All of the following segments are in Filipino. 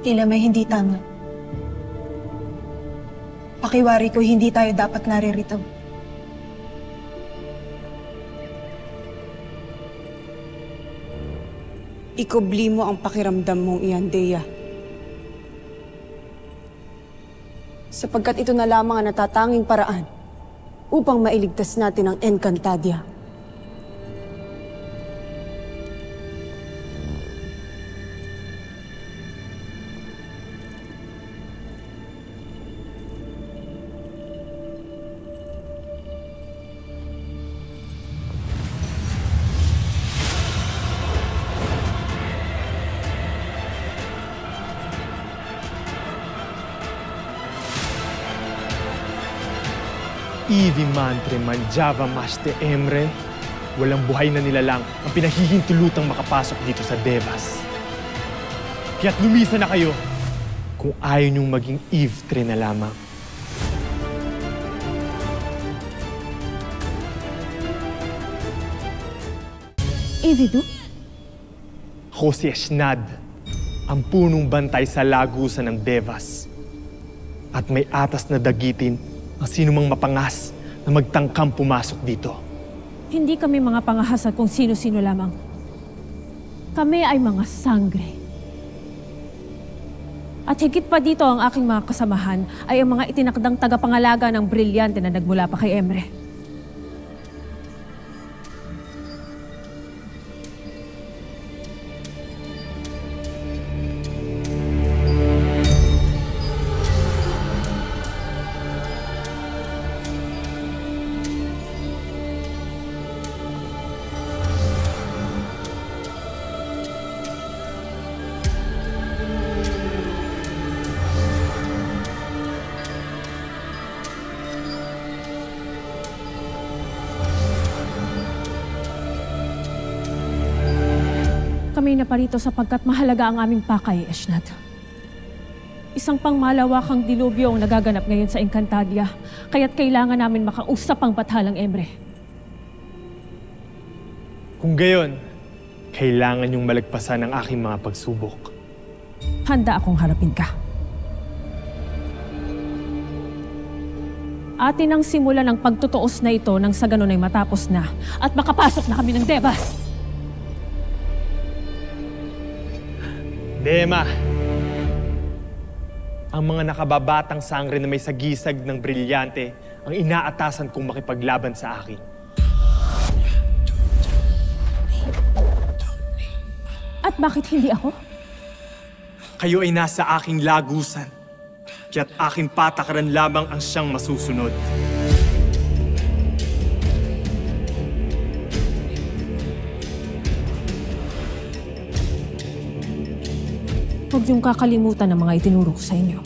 Tila may hindi tama. Pakiwari ko hindi tayo dapat naririto. Ikubli mo ang pakiramdam mong iyan, Dea. Sapagkat ito na lamang ang natatanging paraan upang mailigtas natin ang Encantadia. Ivi mantre manjava maste emre, walang buhay na nilalang ang pinahihintulutang makapasok dito sa Devas. Kaya't lumisa na kayo kung ayaw niyong maging Eve Tre na lamang. Evidu? Ako si Eshnad, ang punong bantay sa lagusan ng Devas. At may atas na dagitin ang sinumang mapangas na magtangkang pumasok dito. Hindi kami mga pangahas at kung sino-sino lamang. Kami ay mga sangre. At higit pa dito ang aking mga kasamahan ay ang mga itinakdang tagapangalaga ng brilyante na nagmula pa kay Emre. Kami na parito sapagkat mahalaga ang aming pakay, Eshnad. Isang pangmalawakang dilubyo ang nagaganap ngayon sa Encantadia, kaya't kailangan namin makausap ang bathalang Emre. Kung gayon, kailangan niyong malagpasan ang aking mga pagsubok. Handa akong harapin ka. Atin ang simulan ng pagtutuos na ito nang sa ganun ay matapos na at makapasok na kami ng Devas. Dema, ang mga nakababatang sangre na may sagisag ng brilyante ang inaatasan kong makipaglaban sa akin. At bakit hindi ako? Kayo ay nasa aking lagusan, kaya't aking patakaran lamang ang siyang masusunod. Huwag niyong kakalimutan ang mga itinuro ko sa inyo.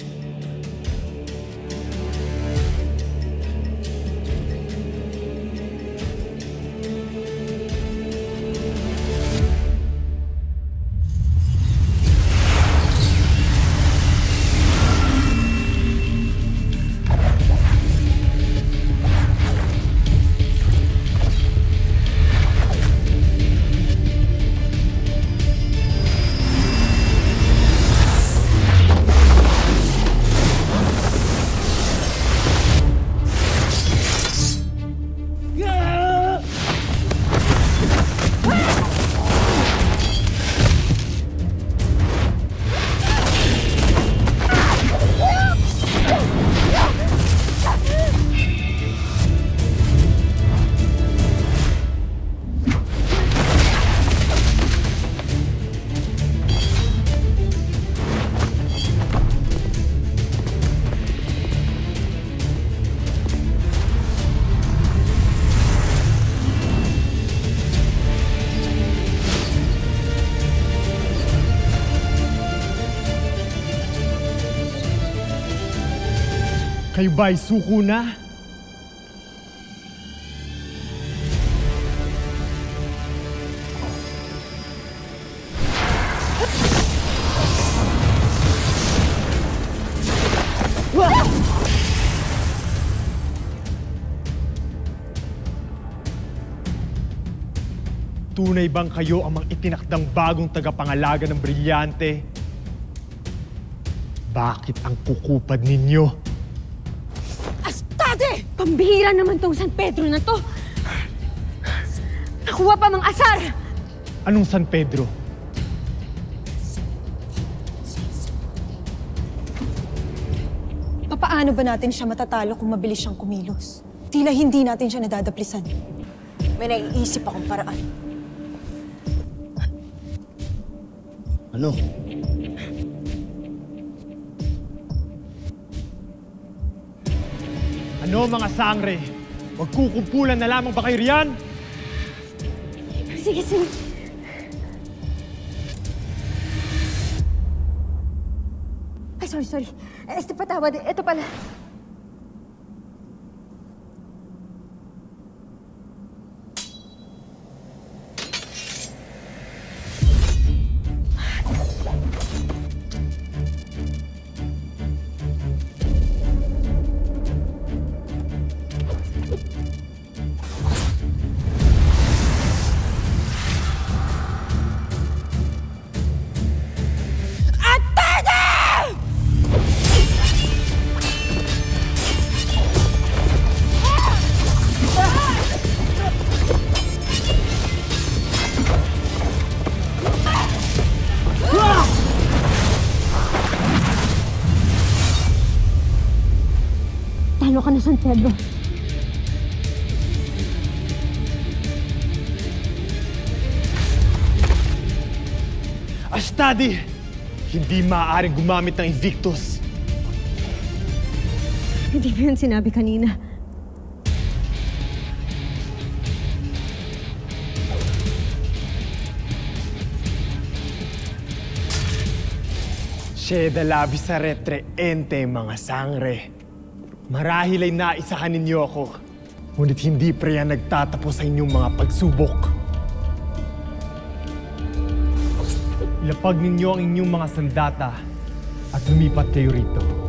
Kayo ba'y suko na? Tunay bang kayo ang mga itinakdang bagong tagapangalaga ng brilyante? Bakit ang kukupad ninyo? Astade! Pambihira naman tong San Pedro na to! Nakuha pa mang asar! Anong San Pedro? Papaano ba natin siya matatalo kung mabilis siyang kumilos? Tila hindi natin siya nadadaplisan. May naiisip akong paraan. Ano? Ano mga sangre? Magkukumpulan na lamang ba kayo riyan? Sige, sige. Ay, sorry. Patawad. Ito pala. Talo ka na, San Pedro. Astadi! Hindi maaaring gumamit ng Invictus. Hindi ba yun sinabi kanina? Sieda labis sa retre-ente, mga sangre. Marahil ay naisahan ninyo ako. Ngunit hindi pa yan nagtatapos sa inyong mga pagsubok. Ilapag ninyo ang inyong mga sandata at lumipat kayo rito.